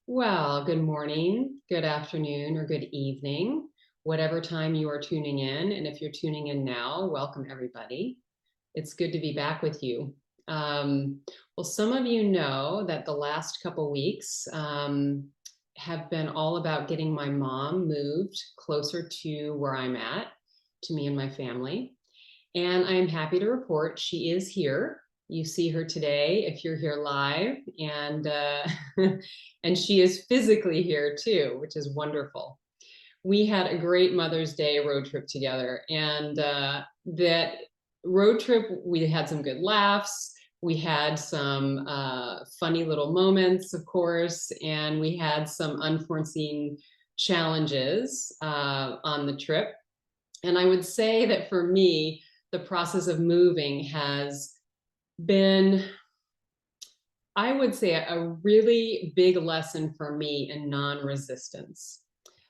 Well, good morning, good afternoon, or good evening, whatever time you are tuning in. And if you're tuning in now, welcome everybody. It's good to be back with you. Well, some of you know that the last couple weeks have been all about getting my mom moved closer to where I'm at, to me and my family. And I am happy to report she is here. You see her today if you're here live, and and she is physically here too, which is wonderful. We had a great Mother's Day road trip together, and that road trip we had some good laughs. We had some funny little moments, of course, and we had some unforeseen challenges on the trip. And I would say that for me, the process of moving has been, I would say, a really big lesson for me in non-resistance.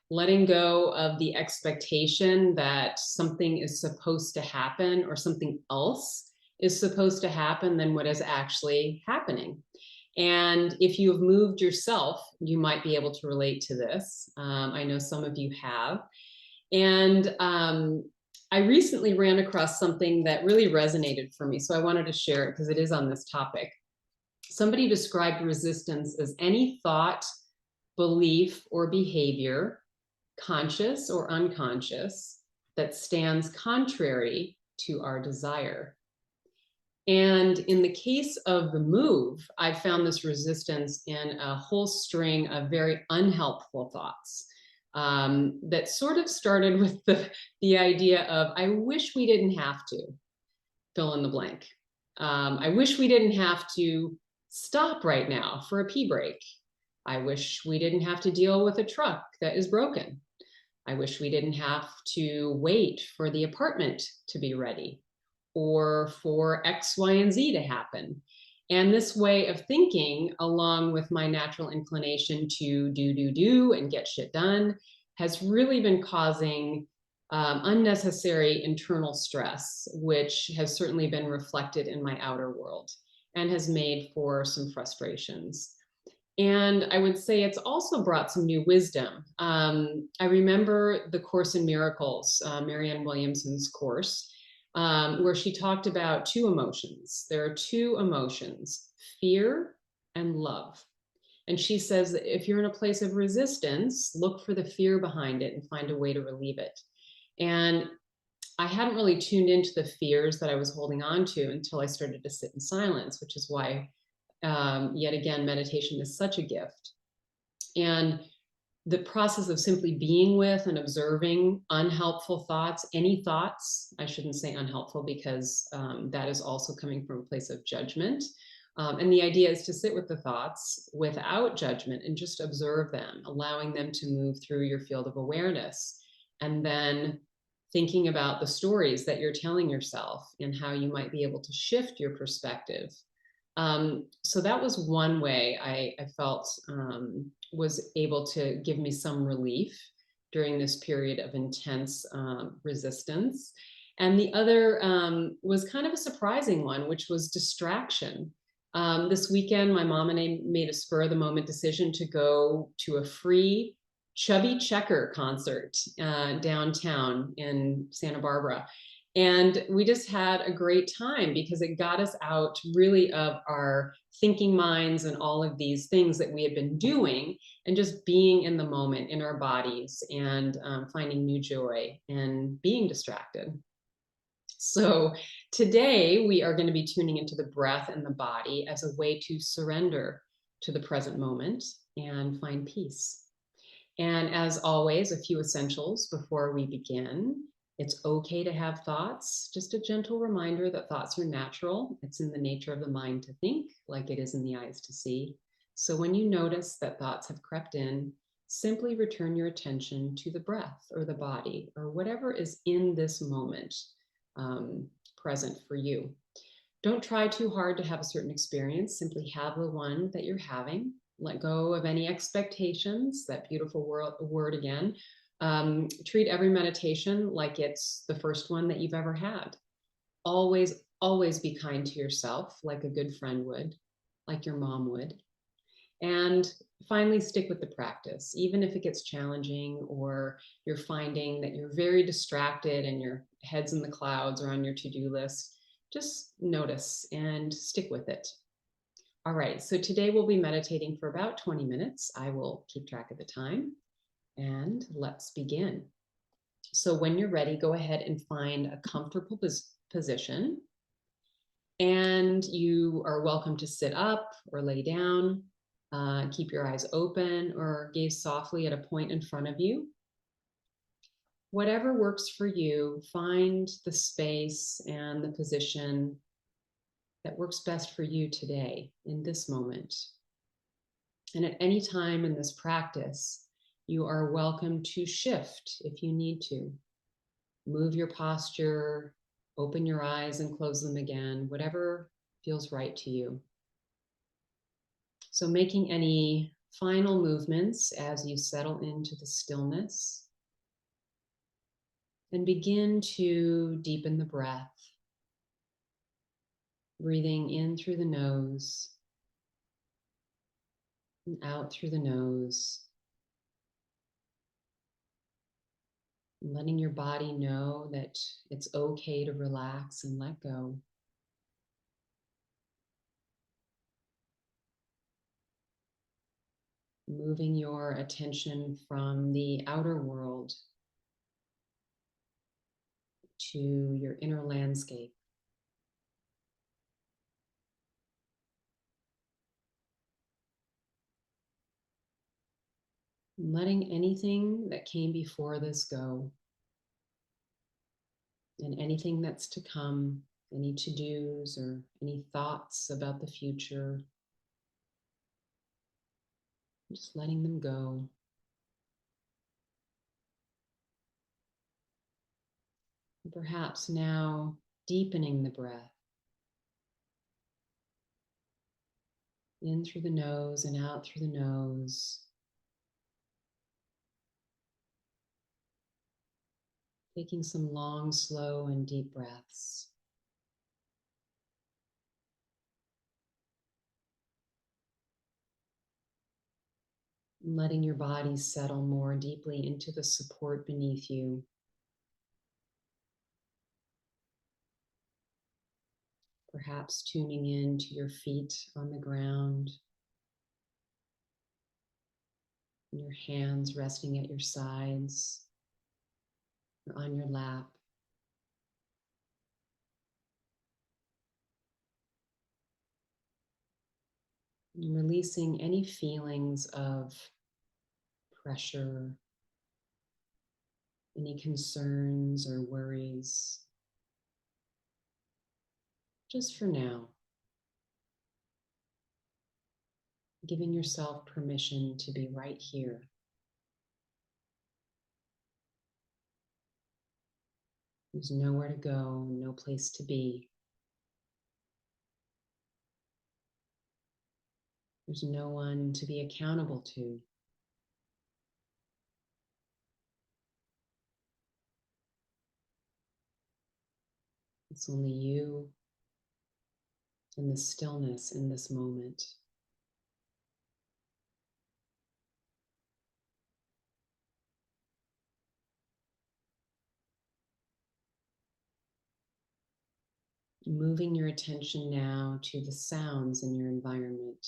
Letting go of the expectation that something is supposed to happen or something else is supposed to happen than what is actually happening. And if you have moved yourself, you might be able to relate to this. I know some of you have. And I recently ran across something that really resonated for me. So I wanted to share it because it is on this topic. Somebody described resistance as any thought, belief, or behavior, conscious or unconscious, that stands contrary to our desire. And in the case of the move, I found this resistance in a whole string of very unhelpful thoughts that sort of started with the idea of, I wish we didn't have to fill in the blank. I wish we didn't have to stop right now for a pee break. I wish we didn't have to deal with a truck that is broken. I wish we didn't have to wait for the apartment to be ready or for X, Y, and Z to happen. And this way of thinking, along with my natural inclination to do, and get shit done, has really been causing unnecessary internal stress, which has certainly been reflected in my outer world and has made for some frustrations. And I would say it's also brought some new wisdom. I remember the Course in Miracles, Marianne Williamson's course, where she talked about two emotions. There are two emotions, fear and love. And she says that if you're in a place of resistance, look for the fear behind it and find a way to relieve it. And I hadn't really tuned into the fears that I was holding on to until I started to sit in silence, which is why, yet again, meditation is such a gift. And the process of simply being with and observing unhelpful thoughts, any thoughts, I shouldn't say unhelpful because that is also coming from a place of judgment. And the idea is to sit with the thoughts without judgment and just observe them, allowing them to move through your field of awareness. And then thinking about the stories that you're telling yourself and how you might be able to shift your perspective. So that was one way I felt was able to give me some relief during this period of intense resistance. And the other was kind of a surprising one, which was distraction. This weekend, my mom and I made a spur of the moment decision to go to a free Chubby Checker concert downtown in Santa Barbara. And we just had a great time because it got us out really of our thinking minds and all of these things that we had been doing and just being in the moment in our bodies and finding new joy and being distracted. So today we are going to be tuning into the breath and the body as a way to surrender to the present moment and find peace. And as always, a few essentials before we begin. It's okay to have thoughts. Just a gentle reminder that thoughts are natural. It's in the nature of the mind to think, like it is in the eyes to see. So when you notice that thoughts have crept in, simply return your attention to the breath or the body or whatever is in this moment present for you. Don't try too hard to have a certain experience. Simply have the one that you're having. Let go of any expectations, that beautiful word again. Treat every meditation like it's the first one that you've ever had. Always be kind to yourself, like a good friend would, like your mom would. And finally, stick with the practice. Even if it gets challenging or you're finding that you're very distracted and your head's in the clouds or on your to-do list, just notice and stick with it. All right, so today we'll be meditating for about 20 minutes. I will keep track of the time, and let's begin. So when you're ready, go ahead and find a comfortable position. And you are welcome to sit up or lay down. Keep your eyes open or gaze softly at a point in front of you. Whatever works for you, find the space and the position that works best for you today in this moment. And at any time in this practice, you are welcome to shift if you need to. Move your posture, open your eyes and close them again, whatever feels right to you. So making any final movements as you settle into the stillness, and begin to deepen the breath, breathing in through the nose and out through the nose, and letting your body know that it's okay to relax and let go. Moving your attention from the outer world to your inner landscape. Letting anything that came before this go, and anything that's to come, any to-dos or any thoughts about the future, just letting them go. And perhaps now deepening the breath in through the nose and out through the nose. Taking some long, slow, and deep breaths. Letting your body settle more deeply into the support beneath you. Perhaps tuning in to your feet on the ground, and your hands resting at your sides or on your lap. And releasing any feelings of pressure, any concerns or worries, just for now. Giving yourself permission to be right here. There's nowhere to go, no place to be. There's no one to be accountable to. It's only you and the stillness in this moment. Moving your attention now to the sounds in your environment.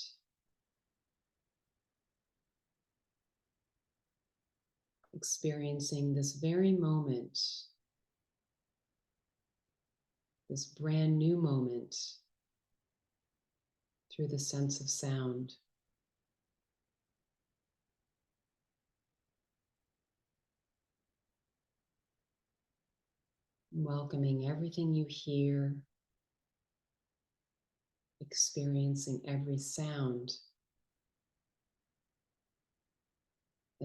Experiencing this very moment, this brand new moment, through the sense of sound. Welcoming everything you hear, experiencing every sound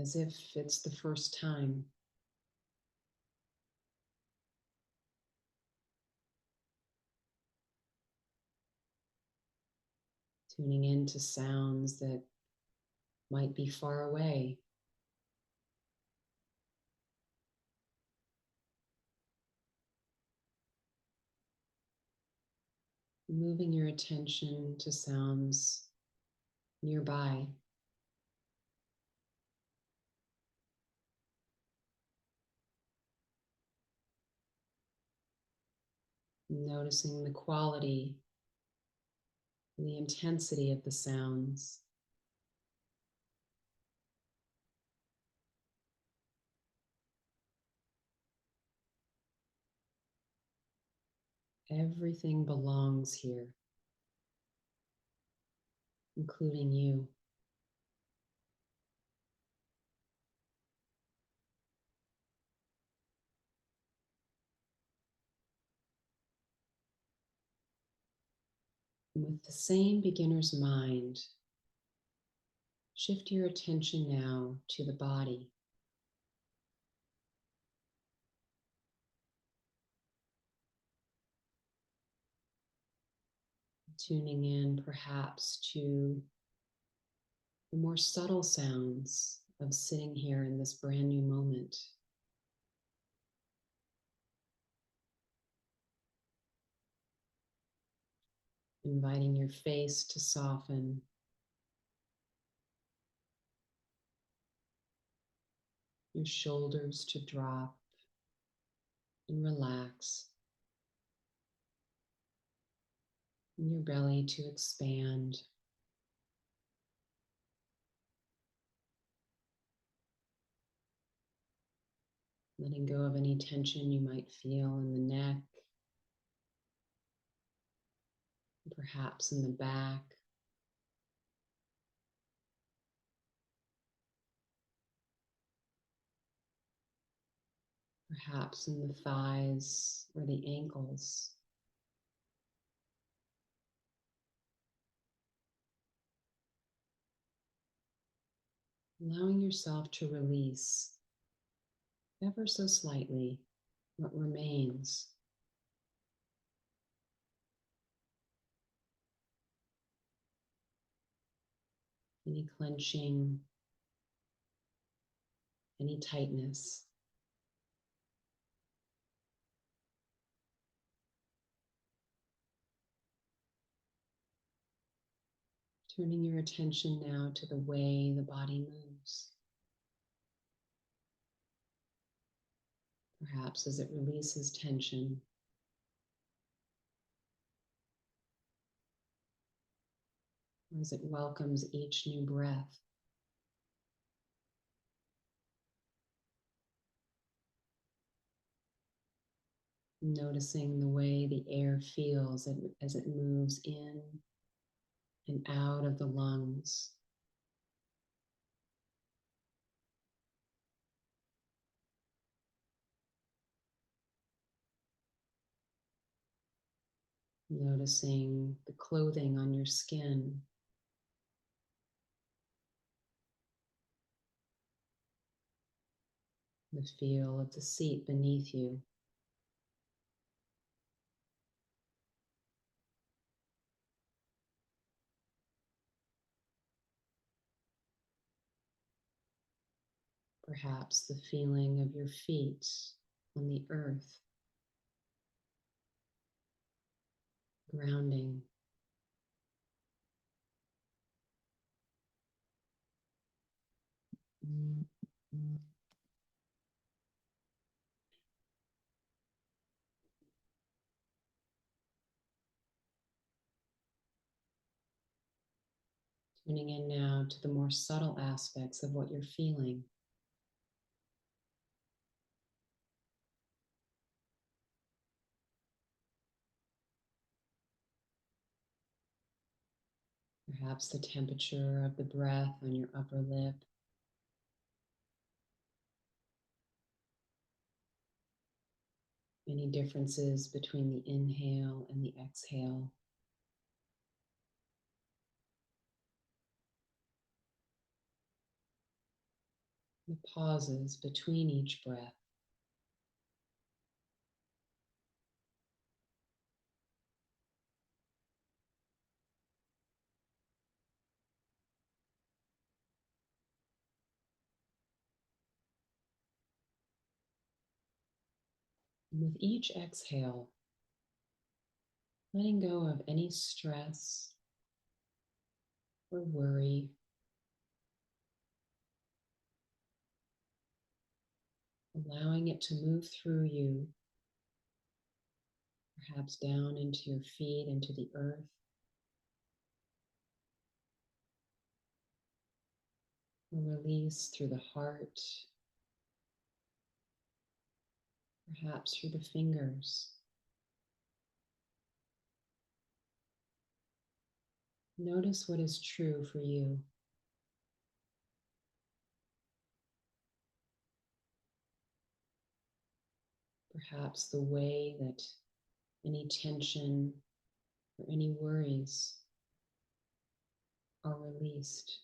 as if it's the first time. Tuning into sounds that might be far away. Moving your attention to sounds nearby. Noticing the quality, the intensity of the sounds. Everything belongs here, including you. And with the same beginner's mind, shift your attention now to the body. Tuning in perhaps to the more subtle sounds of sitting here in this brand new moment. Inviting your face to soften, your shoulders to drop and relax, and your belly to expand. Letting go of any tension you might feel in the neck, perhaps in the back. Perhaps in the thighs or the ankles. Allowing yourself to release ever so slightly what remains. Any clenching, any tightness. Turning your attention now to the way the body moves. Perhaps as it releases tension, or as it welcomes each new breath. Noticing the way the air feels as it moves in and out of the lungs. Noticing the clothing on your skin. The feel of the seat beneath you. Perhaps the feeling of your feet on the earth, grounding. Tuning in now to the more subtle aspects of what you're feeling. Perhaps the temperature of the breath on your upper lip. Any differences between the inhale and the exhale. The pauses between each breath. And with each exhale, letting go of any stress, or worry. Allowing it to move through you, perhaps down into your feet, into the earth. Or release through the heart, perhaps through the fingers. Notice what is true for you. Perhaps the way that any tension or any worries are released.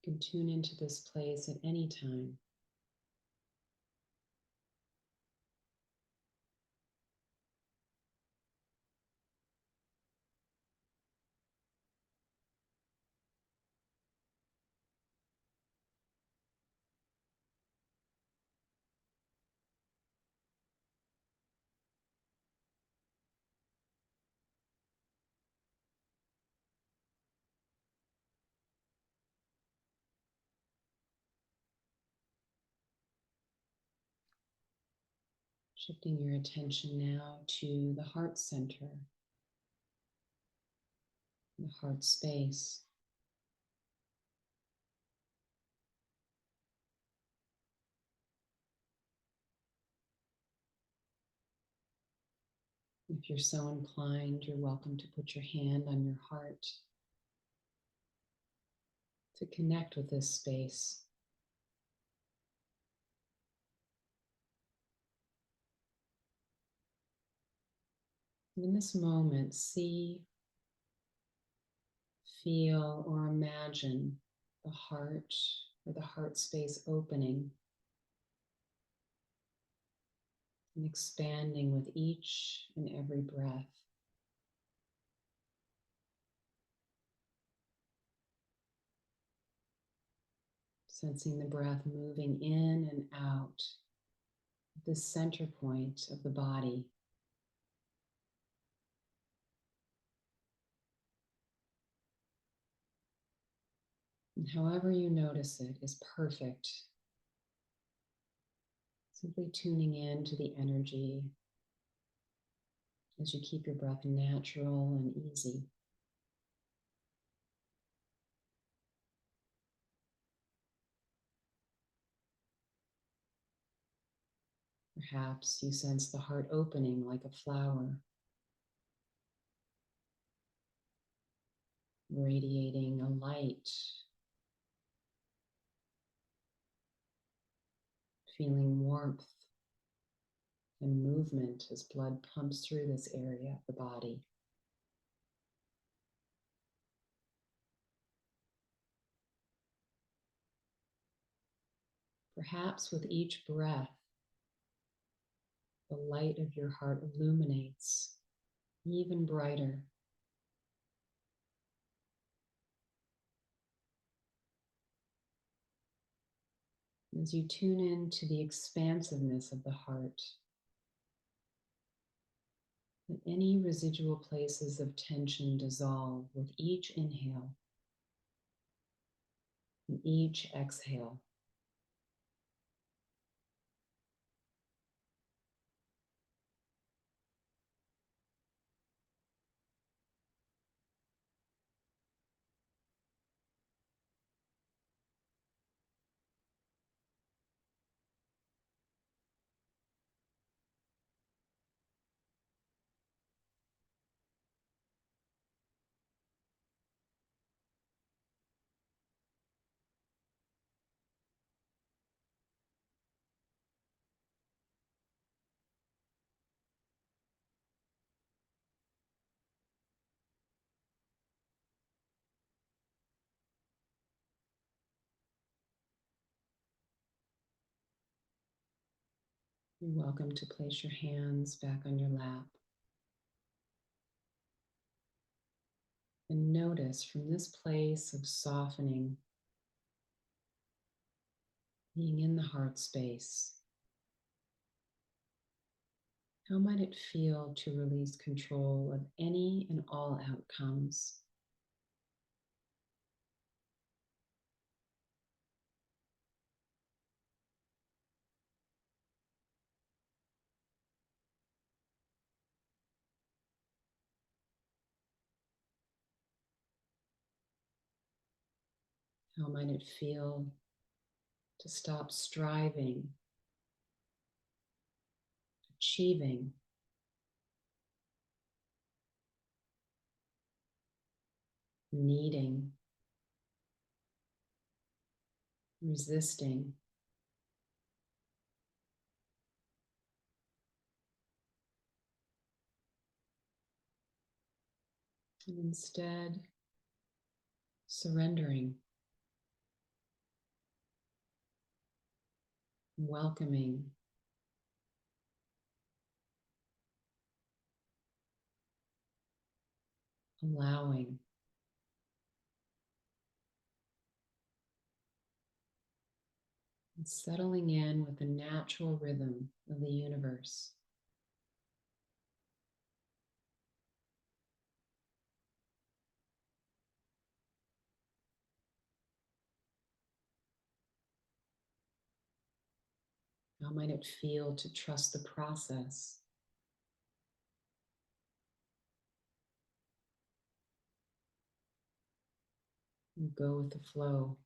You can tune into this place at any time. Shifting your attention now to the heart center, the heart space. If you're so inclined, you're welcome to put your hand on your heart to connect with this space. And in this moment, see, feel, or imagine the heart or the heart space opening and expanding with each and every breath. Sensing the breath moving in and out, the center point of the body. And however you notice it is perfect. Simply tuning in to the energy as you keep your breath natural and easy. Perhaps you sense the heart opening like a flower, radiating a light, feeling warmth and movement as blood pumps through this area of the body. Perhaps with each breath, the light of your heart illuminates even brighter. As you tune in to the expansiveness of the heart, let any residual places of tension dissolve with each inhale and each exhale. You're welcome to place your hands back on your lap. And notice from this place of softening being in the heart space. How might it feel to release control of any and all outcomes? How might it feel to stop striving, achieving, needing, resisting, and instead surrendering, welcoming, allowing, and settling in with the natural rhythm of the universe. How might it feel to trust the process? And go with the flow.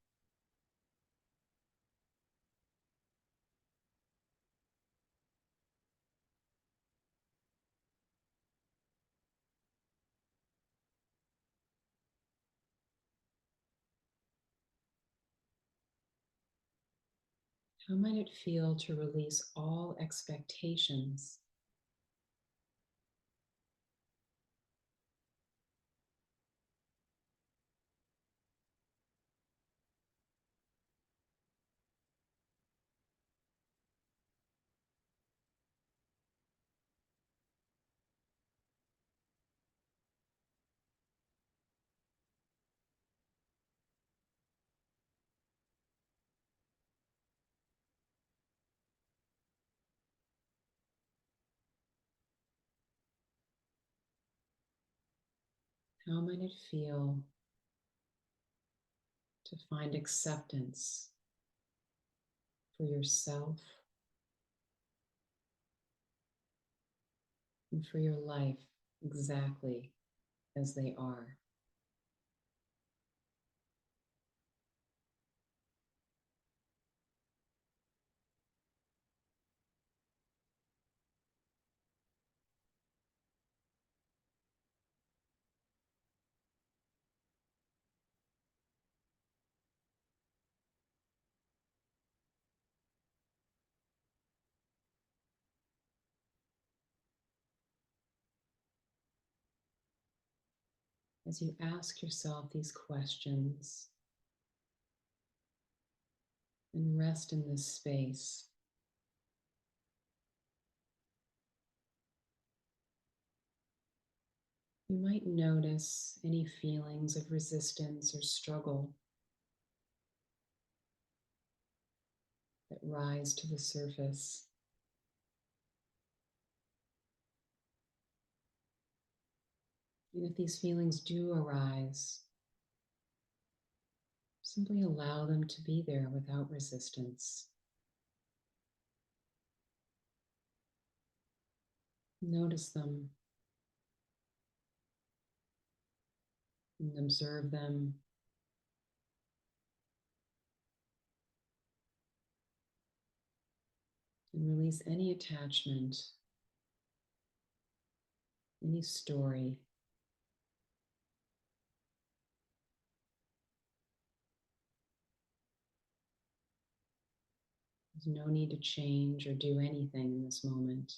How might it feel to release all expectations? How might it feel to find acceptance for yourself and for your life exactly as they are? As you ask yourself these questions and rest in this space, you might notice any feelings of resistance or struggle that rise to the surface. And if these feelings do arise, simply allow them to be there without resistance. Notice them and observe them. And release any attachment, any story. There's no need to change or do anything in this moment.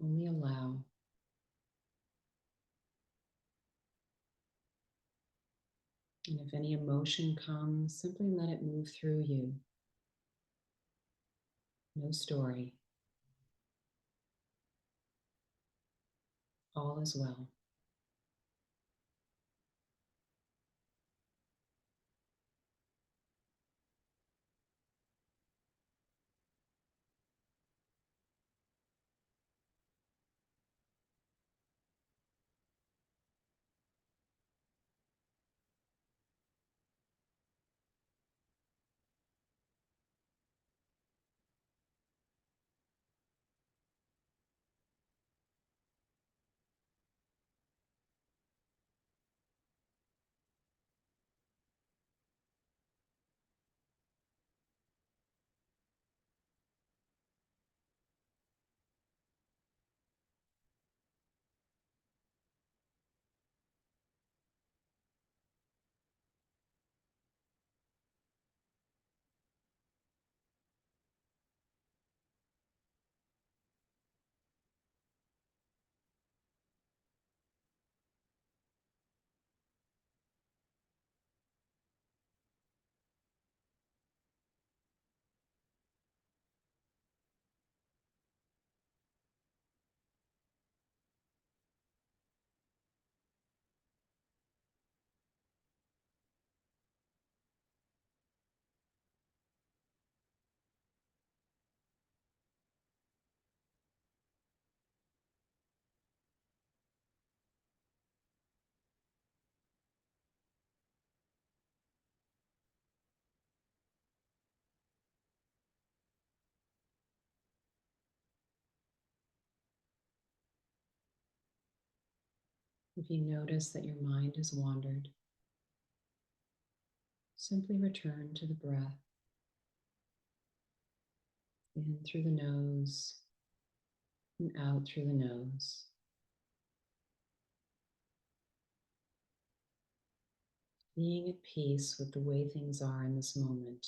Only allow. And if any emotion comes, simply let it move through you. No story. All is well. If you notice that your mind has wandered, simply return to the breath. In through the nose and out through the nose. Being at peace with the way things are in this moment.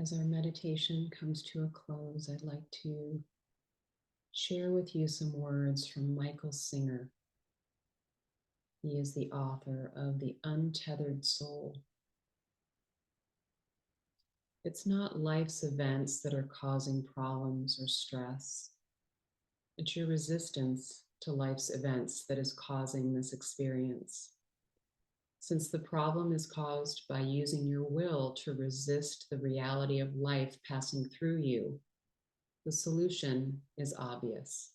As our meditation comes to a close, I'd like to share with you some words from Michael Singer. He is the author of The Untethered Soul. It's not life's events that are causing problems or stress. It's your resistance to life's events that is causing this experience. Since the problem is caused by using your will to resist the reality of life passing through you, the solution is obvious.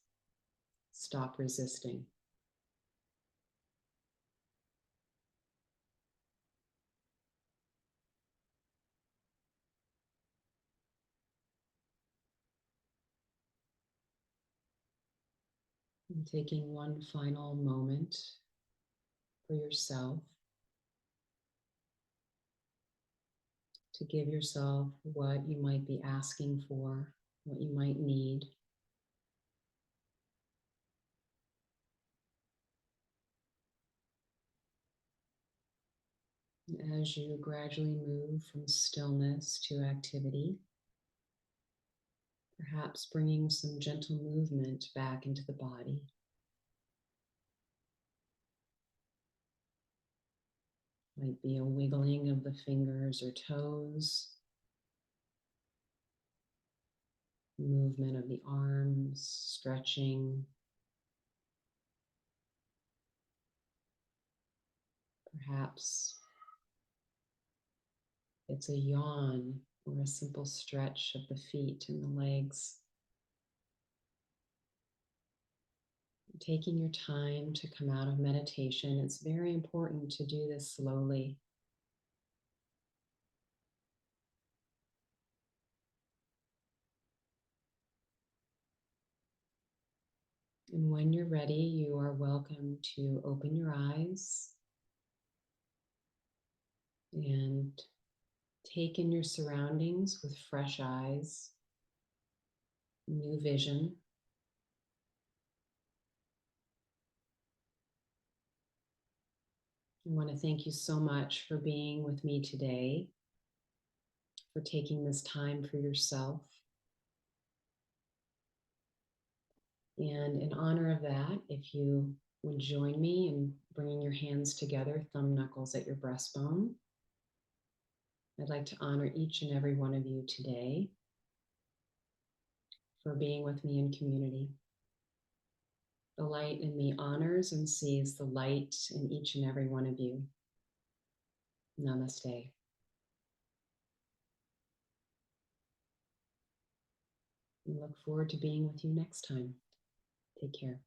Stop resisting. And taking one final moment for yourself to give yourself what you might be asking for, what you might need. And as you gradually move from stillness to activity, perhaps bringing some gentle movement back into the body. Might be a wiggling of the fingers or toes, movement of the arms, stretching. Perhaps it's a yawn or a simple stretch of the feet and the legs. Taking your time to come out of meditation, it's very important to do this slowly. And when you're ready, you are welcome to open your eyes and take in your surroundings with fresh eyes, new vision. I want to thank you so much for being with me today, for taking this time for yourself. And in honor of that, if you would join me in bringing your hands together, thumb knuckles at your breastbone. I'd like to honor each and every one of you today for being with me in community. The light in me honors and sees the light in each and every one of you. Namaste. We look forward to being with you next time. Take care.